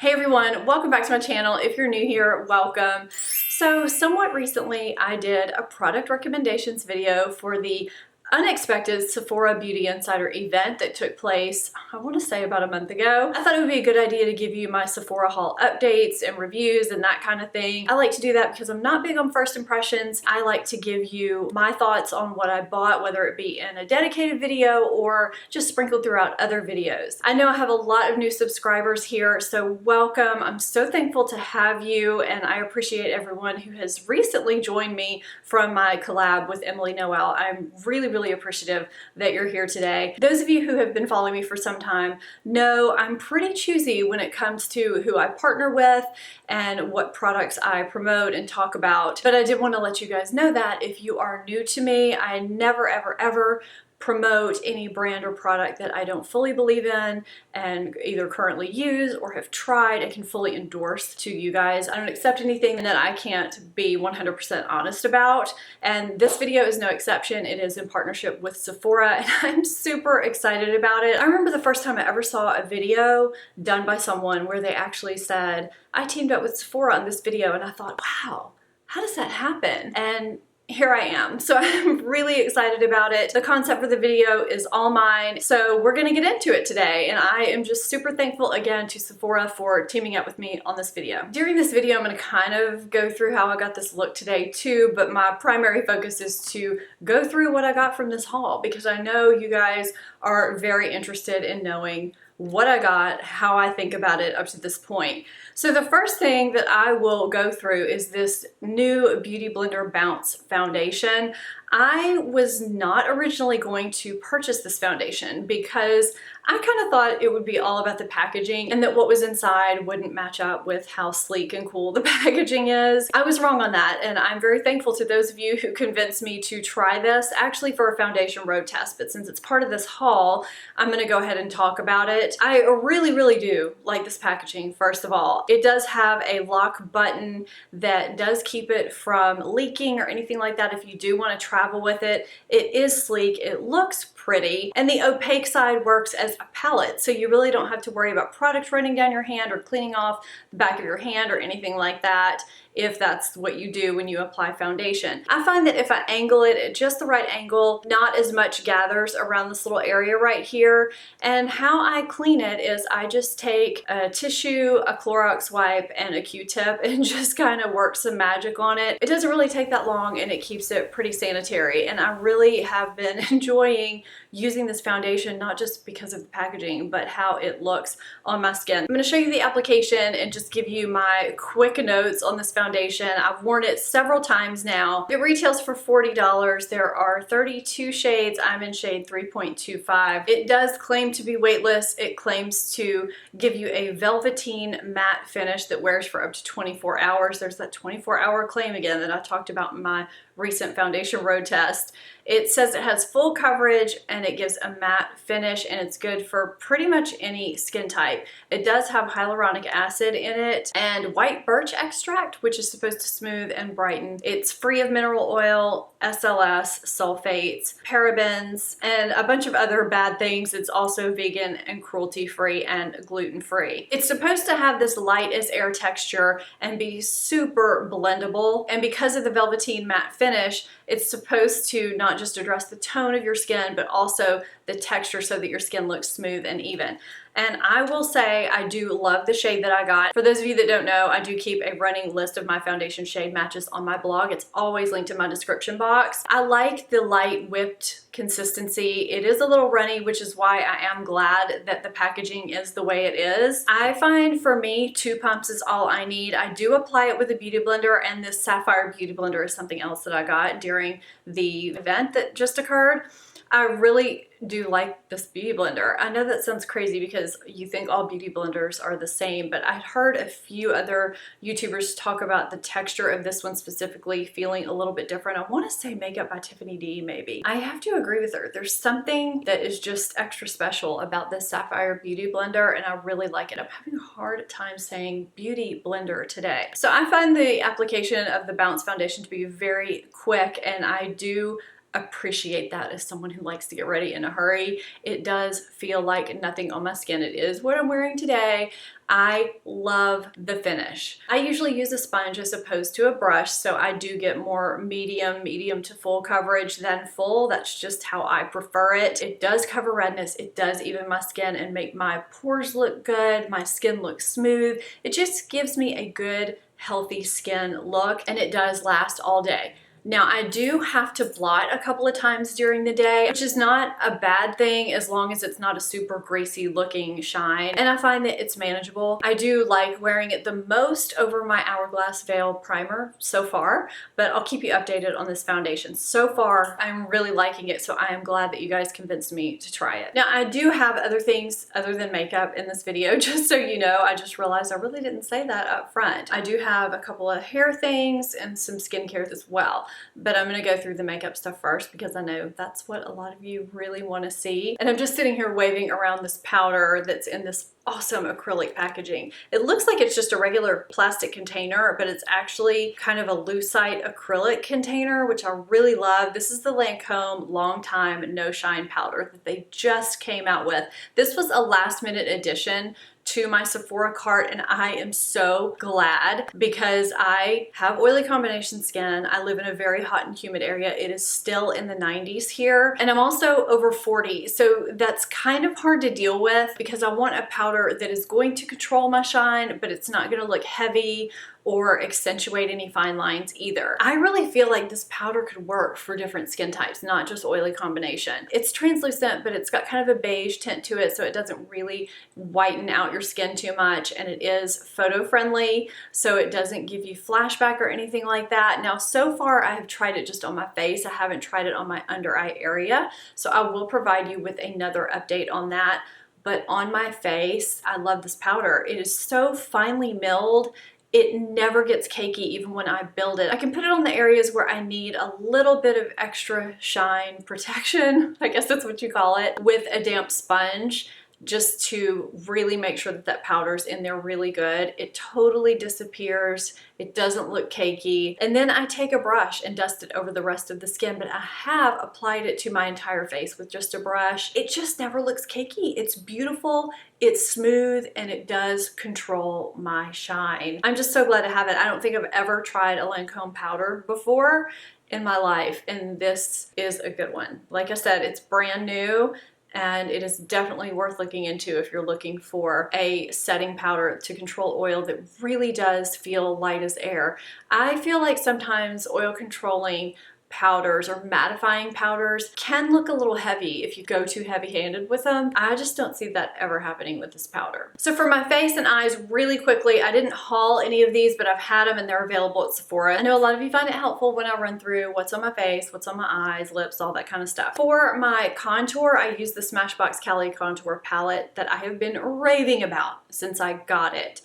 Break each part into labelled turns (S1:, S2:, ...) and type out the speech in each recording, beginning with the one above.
S1: Hey everyone, welcome back to my channel. If you're new here, welcome. So somewhat recently I did a product recommendations video for the unexpected Sephora Beauty Insider event that took place, I want to say about a month ago. I thought it would be a good idea to give you my Sephora haul updates and reviews and that kind of thing. I like to do that because I'm not big on first impressions. I like to give you my thoughts on what I bought, whether it be in a dedicated video or just sprinkled throughout other videos. I know I have a lot of new subscribers here, so welcome. I'm so thankful to have you, and I appreciate everyone who has recently joined me from my collab with Emily Noel. I'm really appreciative that you're here today. Those of you who have been following me for some time know I'm pretty choosy when it comes to who I partner with and what products I promote and talk about. But I did want to let you guys know that if you are new to me, I never ever promote any brand or product that I don't fully believe in and either currently use or have tried and can fully endorse to you guys. I don't accept anything that I can't be 100% honest about, and this video is no exception. It is in partnership with Sephora and I'm super excited about it. I remember the first time I ever saw a video done by someone where they actually said, I teamed up with Sephora on this video, and I thought, wow, how does that happen? And here I am. So I'm really excited about it. The concept for the video is all mine. So we're gonna get into it today. And I am just super thankful again to Sephora for teaming up with me on this video. During this video, I'm gonna kind of go through how I got this look today too, but my primary focus is to go through what I got from this haul because I know you guys are very interested in knowing what I got, how I think about it up to this point. So the first thing that I will go through is this new Beauty Blender Bounce foundation. I was not originally going to purchase this foundation because I kind of thought it would be all about the packaging and that what was inside wouldn't match up with how sleek and cool the packaging is. I was wrong on that, and I'm very thankful to those of you who convinced me to try this actually for a foundation road test, but since it's part of this haul, I'm gonna go ahead and talk about it. I really do like this packaging, first of all. It does have a lock button that does keep it from leaking or anything like that if you do want to travel with it. It is sleek, it looks pretty, and the opaque side works as a palette, so you really don't have to worry about product running down your hand or cleaning off the back of your hand or anything like that if that's what you do when you apply foundation. I find that if I angle it at just the right angle, not as much gathers around this little area right here. And how I clean it is I just take a tissue, a Clorox wipe, and a Q-tip and just kind of work some magic on it. It doesn't really take that long and it keeps it pretty sanitary. And I really have been enjoying using this foundation, not just because of the packaging, but how it looks on my skin. I'm gonna show you the application and just give you my quick notes on this foundation. I've worn it several times now. It retails for $40. There are 32 shades. I'm in shade 3.25. It does claim to be weightless. It claims to give you a velveteen matte finish that wears for up to 24 hours. There's that 24-hour claim again that I talked about in my recent foundation road test. It says it has full coverage and it gives a matte finish, and it's good for pretty much any skin type. It does have hyaluronic acid in it and white birch extract, which is supposed to smooth and brighten. It's free of mineral oil, SLS, sulfates, parabens, and a bunch of other bad things. It's also vegan and cruelty-free and gluten-free. It's supposed to have this light as air texture and be super blendable, and because of the velveteen matte finish, it's supposed to not just address the tone of your skin, but also the texture so that your skin looks smooth and even. And I will say I do love the shade that I got. For those of you that don't know, I do keep a running list of my foundation shade matches on my blog. It's always linked in my description box. I like the light whipped consistency. It is a little runny, which is why I am glad that the packaging is the way it is. I find for me, 2 pumps is all I need. I do apply it with a beauty blender, and this Sapphire beauty blender is something else that I got during the event that just occurred. I really do like this beauty blender. I know that sounds crazy because you think all beauty blenders are the same, but I'd heard a few other YouTubers talk about the texture of this one specifically feeling a little bit different. I want to say Makeup by Tiffany D maybe. I have to agree with her. There's something that is just extra special about this Sapphire beauty blender, and I really like it. I'm having a hard time saying beauty blender today. So I find the application of the Bounce foundation to be very quick, and I do appreciate that as someone who likes to get ready in a hurry. It does feel like nothing on my skin. It is what I'm wearing today. I love the finish. I usually use a sponge as opposed to a brush, so I do get more medium to full coverage than full. That's just how I prefer it. It does cover redness. It does even my skin and make my pores look good. My skin looks smooth. It just gives me a good, healthy skin look, and it does last all day. Now, I do have to blot a couple of times during the day, which is not a bad thing as long as it's not a super greasy looking shine, and I find that it's manageable. I do like wearing it the most over my Hourglass Veil primer so far, but I'll keep you updated on this foundation. So far, I'm really liking it, so I am glad that you guys convinced me to try it. Now, I do have other things other than makeup in this video, just so you know. I just realized I really didn't say that up front. I do have a couple of hair things and some skincare as well. But I'm going to go through the makeup stuff first because I know that's what a lot of you really want to see. And I'm just sitting here waving around this powder that's in this awesome acrylic packaging. It looks like it's just a regular plastic container, but it's actually kind of a lucite acrylic container, which I really love. This is the Lancome Long Time No Shine powder that they just came out with. This was a last minute addition to my Sephora cart, and I am so glad because I have oily combination skin. I live in a very hot and humid area. It is still in the 90s here, and I'm also over 40, so that's kind of hard to deal with because I want a powder that is going to control my shine, but it's not going to look heavy or accentuate any fine lines either. I really feel like this powder could work for different skin types, not just oily combination. It's translucent, but it's got kind of a beige tint to it, so it doesn't really whiten out your skin too much, and it is photo friendly, so it doesn't give you flashback or anything like that. Now, so far, I have tried it just on my face. I haven't tried it on my under eye area, so I will provide you with another update on that. But on my face, I love this powder. It is so finely milled. It never gets cakey even when I build it. I can put it on the areas where I need a little bit of extra shine protection, I guess that's what you call it, with a damp sponge, just to really make sure that that powder's in there really good. It totally disappears. It doesn't look cakey. And then I take a brush and dust it over the rest of the skin, but I have applied it to my entire face with just a brush. It just never looks cakey. It's beautiful, it's smooth, and it does control my shine. I'm just so glad to have it. I don't think I've ever tried a Lancome powder before in my life, and this is a good one. Like I said, it's brand new, and it is definitely worth looking into if you're looking for a setting powder to control oil that really does feel light as air. I feel like sometimes oil controlling powders or mattifying powders can look a little heavy if you go too heavy-handed with them. I just don't see that ever happening with this powder. So for my face and eyes, really quickly, I didn't haul any of these, but I've had them and they're available at Sephora. I know a lot of you find it helpful when I run through what's on my face, what's on my eyes, lips, all that kind of stuff. For my contour, I use the Smashbox Cali Contour palette that I have been raving about since I got it.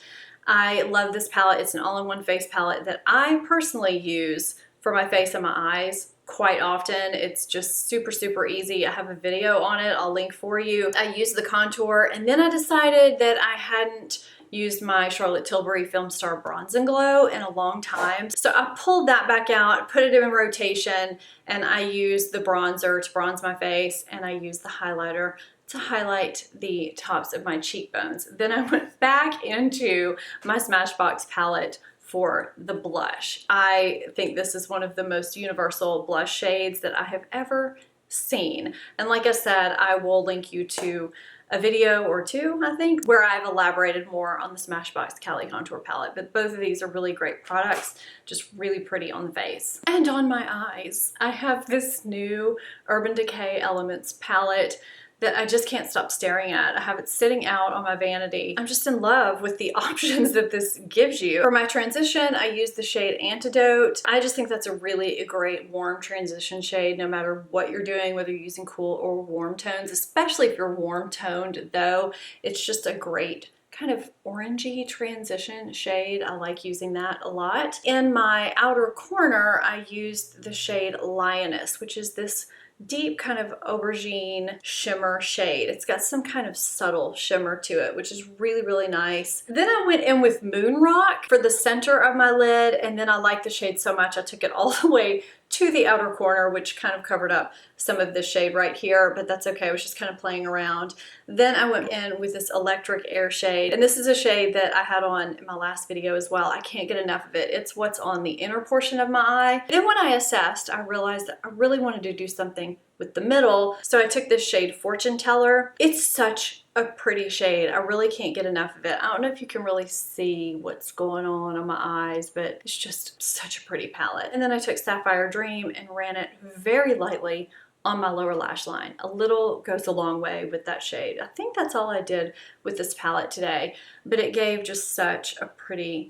S1: I love this palette. It's an all-in-one face palette that I personally use for my face and my eyes quite often. It's just super easy. I have a video on it. I'll link for you. I use the contour, and then I decided that I hadn't used my Charlotte Tilbury Film Star Bronze and Glow in a long time. So I pulled that back out, put it in rotation, and I used the bronzer to bronze my face, and I used the highlighter to highlight the tops of my cheekbones. Then I went back into my Smashbox palette for the blush. I think this is one of the most universal blush shades that I have ever seen. And like I said, I will link you to a video or two, I think, where I've elaborated more on the Smashbox Cali Contour palette. But both of these are really great products, just really pretty on the face. And on my eyes, I have this new Urban Decay Elements palette that I just can't stop staring at. I have it sitting out on my vanity. I'm just in love with the options that this gives you. For my transition, I use the shade Antidote. I just think that's a really great warm transition shade, no matter what you're doing, whether you're using cool or warm tones, especially if you're warm toned though. It's just a great kind of orangey transition shade. I like using that a lot. In my outer corner, I used the shade Lioness, which is this deep kind of aubergine shimmer shade. It's got some kind of subtle shimmer to it, which is really nice. Then I went in with Moon Rock for the center of my lid, and then I liked the shade so much I took it all the way to the outer corner, which kind of covered up some of the shade right here, but that's okay. I was just kind of playing around. Then I went in with this Electric Air shade, and this is a shade that I had on in my last video as well. I can't get enough of it. It's what's on the inner portion of my eye. Then when I assessed, I realized that I really wanted to do something with the middle, so I took this shade Fortune Teller. It's such a pretty shade. I really can't get enough of it. I don't know if you can really see what's going on my eyes, but it's just such a pretty palette. And then I took Sapphire Dream and ran it very lightly on my lower lash line. A little goes a long way with that shade. I think that's all I did with this palette today, but it gave just such a pretty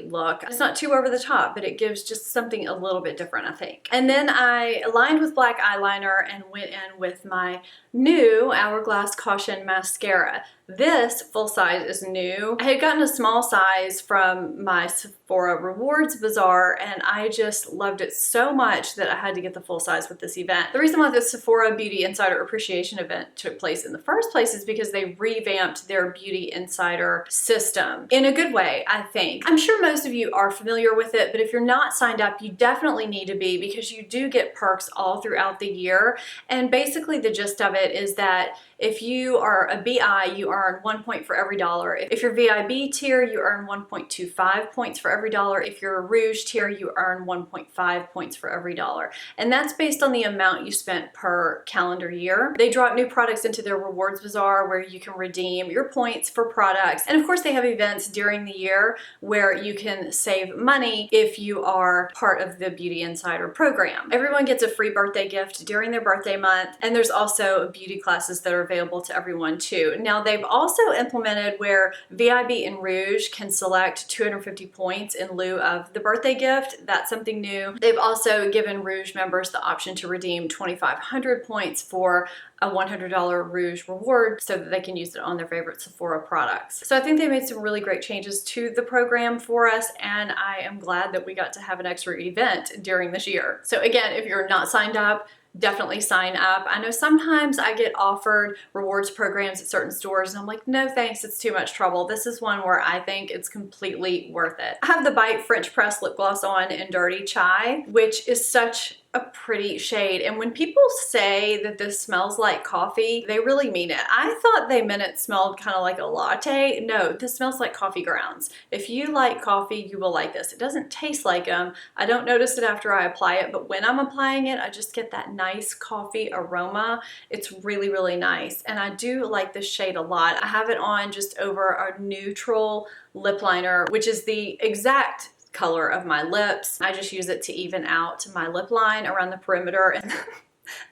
S1: look. It's not too over the top, but it gives just something a little bit different, I think. And then I lined with black eyeliner and went in with my new Hourglass Caution mascara. This full size is new. I had gotten a small size from my Sephora Rewards Bazaar, and I just loved it so much that I had to get the full size with this event. The reason why the Sephora Beauty Insider Appreciation event took place in the first place is because they revamped their Beauty Insider system in a good way, I think. I'm sure most of you are familiar with it, but if you're not signed up, you definitely need to be, because you do get perks all throughout the year. And basically the gist of it is that if you are a BI, you earn 1 point for every dollar. If you're VIB tier, you earn 1.25 points for every dollar. If you're a Rouge tier, you earn 1.5 points for every dollar. And that's based on the amount you spent per calendar year. They drop new products into their Rewards Bazaar where you can redeem your points for products. And of course, they have events during the year where you can save money if you are part of the Beauty Insider program. Everyone gets a free birthday gift during their birthday month, and there's also beauty classes that are available to everyone too. Now, they've also implemented where VIB and Rouge can select 250 points in lieu of the birthday gift. That's something new. They've also given Rouge members the option to redeem 2,500 points for a $100 Rouge reward so that they can use it on their favorite Sephora products. So I think they made some really great changes to the program for us, and I am glad that we got to have an extra event during this year. So again, if you're not signed up, definitely sign up. I know sometimes I get offered rewards programs at certain stores and I'm like, no thanks, it's too much trouble. This is one where I think it's completely worth it. I have the Bite French Press lip gloss on in Dirty Chai, which is such a pretty shade. And when people say that this smells like coffee, they really mean it. I thought they meant it smelled kind of like a latte. No, this smells like coffee grounds. If you like coffee, you will like this. It doesn't taste like them. I don't notice it after I apply it, but when I'm applying it, I just get that nice coffee aroma. It's really nice. And I do like this shade a lot. I have it on just over a neutral lip liner, which is the exact color of my lips. I just use it to even out my lip line around the perimeter, and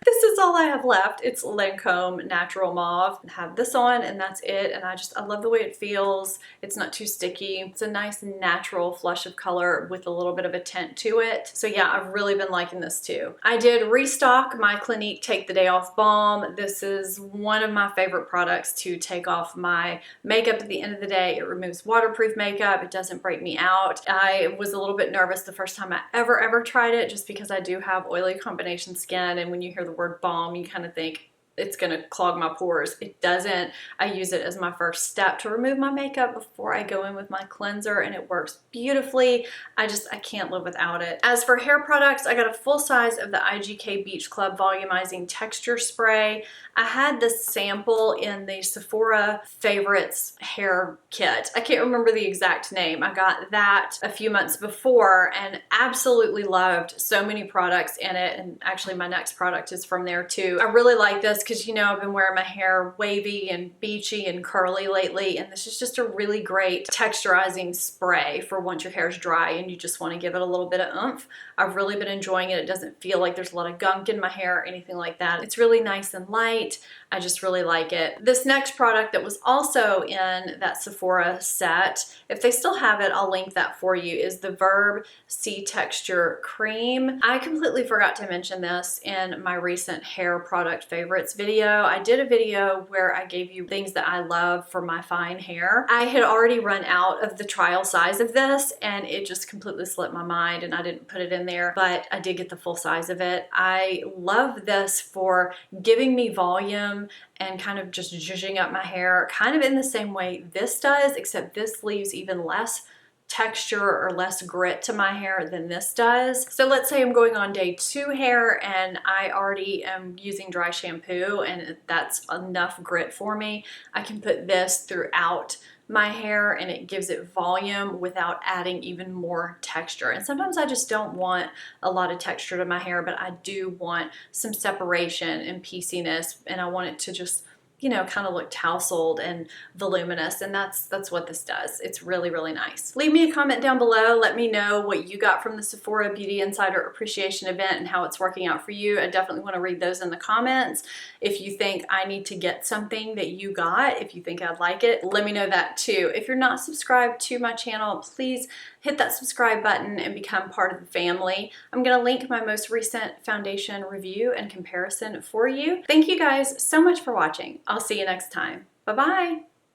S1: this is all I have left. It's Lancome Natural Mauve. I have this on and that's it, and I love the way it feels. It's not too sticky. It's a nice natural flush of color with a little bit of a tint to it. So yeah, I've really been liking this too. I did restock my Clinique Take the Day Off Balm. This is one of my favorite products to take off my makeup at the end of the day. It removes waterproof makeup. It doesn't break me out. I was a little bit nervous the first time I ever tried it, just because I do have oily combination skin, and when you hear the word balm, you kind of think it's gonna clog my pores. It doesn't. I use it as my first step to remove my makeup before I go in with my cleanser, and it works beautifully. I can't live without it. As for hair products, I got a full size of the IGK Beach Club Volumizing Texture Spray. I had this sample in the Sephora Favorites hair kit. I can't remember the exact name. I got that a few months before and absolutely loved so many products in it, and actually my next product is from there too. I really like this because, you know, I've been wearing my hair wavy and beachy and curly lately, and this is just a really great texturizing spray for once your hair's dry and you just want to give it a little bit of oomph. I've really been enjoying it. It doesn't feel like there's a lot of gunk in my hair or anything like that. It's really nice and light. I just really like it. This next product that was also in that Sephora set, if they still have it, I'll link that for you, is the Verb C Texture Cream. I completely forgot to mention this in my recent hair product favorites video. I did a video where I gave you things that I love for my fine hair. I had already run out of the trial size of this, and it just completely slipped my mind and I didn't put it in there, but I did get the full size of it. I love this for giving me volume and kind of just zhuzhing up my hair, kind of in the same way this does, except this leaves even less texture or less grit to my hair than this does. So let's say I'm going on day 2 hair and I already am using dry shampoo and that's enough grit for me. I can put this throughout my hair and it gives it volume without adding even more texture. And sometimes I just don't want a lot of texture to my hair, but I do want some separation and pieciness, and I want it to just, you know, kind of look tousled and voluminous, and that's what this does. It's really, really nice. Leave me a comment down below. Let me know what you got from the Sephora Beauty Insider Appreciation event and how it's working out for you. I definitely want to read those in the comments. If you think I need to get something that you got, if you think I'd like it, let me know that too. If you're not subscribed to my channel, please hit that subscribe button and become part of the family. I'm going to link my most recent foundation review and comparison for you. Thank you guys so much for watching. I'll see you next time. Bye-bye.